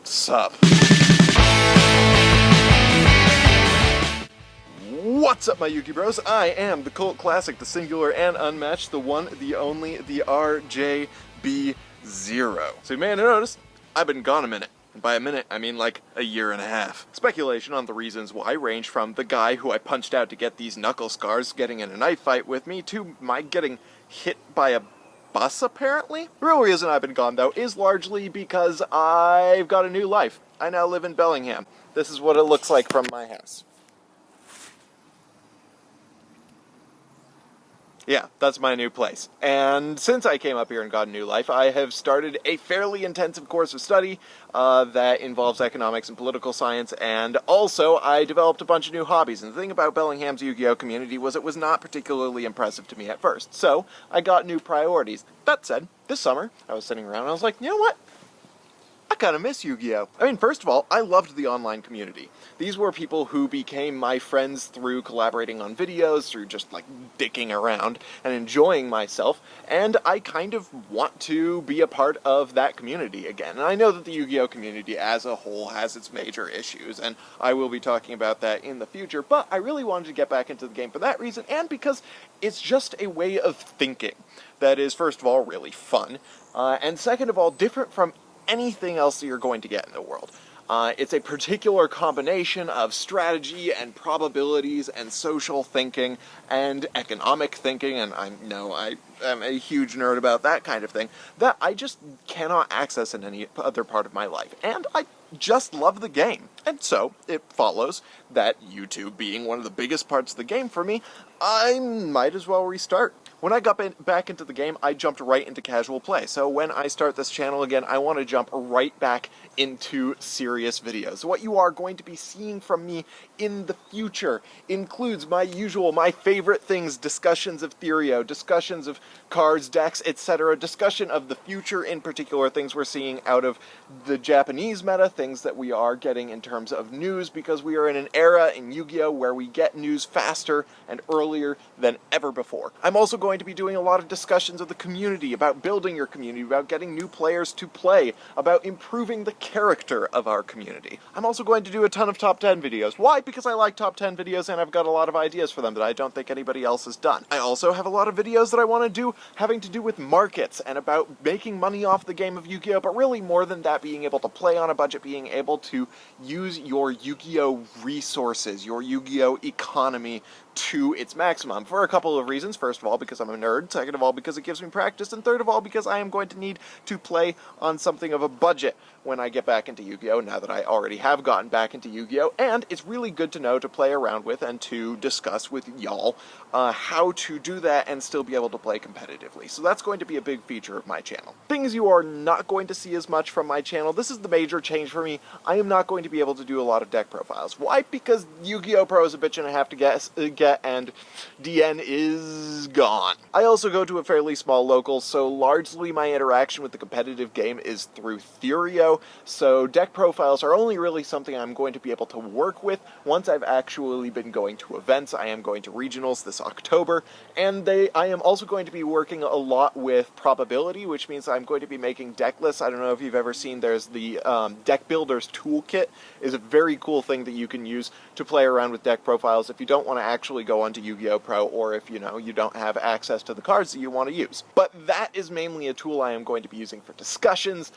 Sup? What's up, my Yuki Bros? I am the cult classic, the singular and unmatched, the one, the only, the RJB0. So you may have noticed, I've been gone a minute. And by a minute, I mean like a year and a half. Speculation on the reasons why range from the guy who I punched out to get these knuckle scars getting in a knife fight with me to my getting hit by a bus, apparently? The real reason I've been gone, though, is largely because I've got a new life. I now live in Bellingham. This is what it looks like from my house. Yeah, that's my new place. And since I came up here and got a new life, I have started a fairly intensive course of study that involves economics and political science, and also I developed a bunch of new hobbies. And the thing about Bellingham's Yu-Gi-Oh! Community was it was not particularly impressive to me at first, so I got new priorities. That said, this summer, I was sitting around and I was like, you know what? I kind of miss Yu-Gi-Oh! I mean, first of all, I loved the online community. These were people who became my friends through collaborating on videos, through just, like, dicking around and enjoying myself, and I kind of want to be a part of that community again. And I know that the Yu-Gi-Oh! Community as a whole has its major issues, and I will be talking about that in the future, but I really wanted to get back into the game for that reason, and because it's just a way of thinking that is, first of all, really fun, and second of all, different from anything else that you're going to get in the world. It's a particular combination of strategy and probabilities and social thinking and economic thinking, and I know I am a huge nerd about that kind of thing, that I just cannot access in any other part of my life. And I just love the game. And so, it follows that YouTube being one of the biggest parts of the game for me, I might as well restart. When I got back into the game, I jumped right into casual play. So when I start this channel again, I want to jump right back into serious videos. What you are going to be seeing from me in the future includes my favorite things, discussions of Therio, discussions of cards, decks, etc., discussion of the future in particular, things we're seeing out of the Japanese meta, things that we are getting in terms of news, because we are in an era in Yu-Gi-Oh! Where we get news faster and earlier than ever before. I'm also going to be doing a lot of discussions of the community, about building your community, about getting new players to play, about improving the character of our community. I'm also going to do a ton of top 10 videos. Why? Because I like top 10 videos and I've got a lot of ideas for them that I don't think anybody else has done. I also have a lot of videos that I want to do having to do with markets and about making money off the game of Yu-Gi-Oh! But really more than that, being able to play on a budget, being able to use your Yu-Gi-Oh! Resources, your Yu-Gi-Oh! Economy to its maximum, for a couple of reasons. First of all, because I'm a nerd. Second of all, because it gives me practice. And third of all, because I am going to need to play on something of a budget when I get back into Yu-Gi-Oh! Now that I already have gotten back into Yu-Gi-Oh! And it's really good to know, to play around with, and to discuss with y'all how to do that and still be able to play competitively. So that's going to be a big feature of my channel. Things you are not going to see as much from my channel, this is the major change for me, I am not going to be able to do a lot of deck profiles. Why? Because Yu-Gi-Oh! Pro is a bitch and a half to get, and DN is gone. I also go to a fairly small local, so largely my interaction with the competitive game is through Therio, so deck profiles are only really something I'm going to be able to work with once I've actually been going to events. I am going to regionals this October, and I am also going to be working a lot with probability, which means I'm going to be making deck lists. I don't know if you've ever seen, there's the Deck Builder's Toolkit, is a very cool thing that you can use to play around with deck profiles if you don't want to actually go onto Yu-Gi-Oh! Pro, or if, you don't have access to the cards that you want to use. But that is mainly a tool I am going to be using for discussions.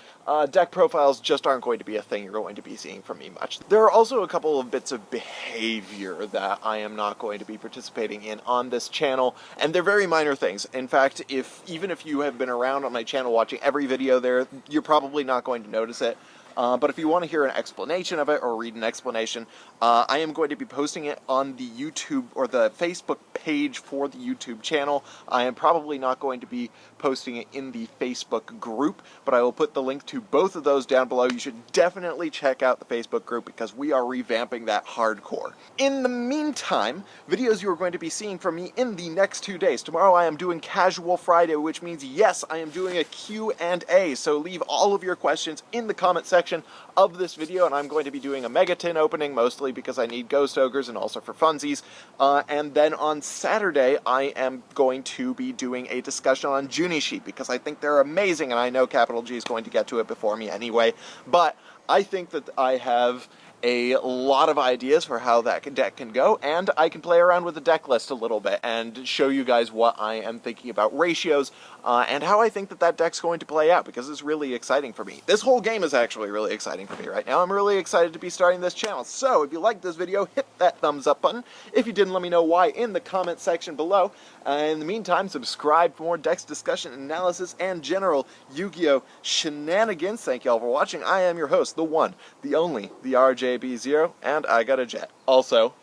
Deck profiles just aren't going to be a thing you're going to be seeing from me much. There are also a couple of bits of behavior that I am not going to be participating in on this channel, and they're very minor things. In fact, even if you have been around on my channel watching every video there, you're probably not going to notice it. But if you want to hear an explanation of it or read an explanation, I am going to be posting it on the YouTube or the Facebook page for the YouTube channel. I am probably not going to be posting it in the Facebook group, but I will put the link to both of those down below. You should definitely check out the Facebook group because we are revamping that hardcore. In the meantime, videos you are going to be seeing from me in the next 2 days. Tomorrow I am doing Casual Friday, which means yes, I am doing a Q&A, so leave all of your questions in the comment section section of this video, and I'm going to be doing a Mega Tin opening, mostly because I need Ghost Ogres and also for funsies. And then on Saturday, I am going to be doing a discussion on Junisheep, because I think they're amazing, and I know Capital G is going to get to it before me anyway, but I think that I have a lot of ideas for how that deck can go, and I can play around with the deck list a little bit and show you guys what I am thinking about ratios and how I think that that deck's going to play out, because it's really exciting for me. This whole game is actually really exciting for me right now. I'm really excited to be starting this channel. So if you liked this video, hit that thumbs up button. If you didn't, let me know why in the comment section below. In the meantime, subscribe for more decks discussion, analysis, and general Yu-Gi-Oh! Shenanigans. Thank you all for watching. I am your host, the one, the only, the RJB0, and I got a jet. Also,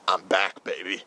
I'm back, baby.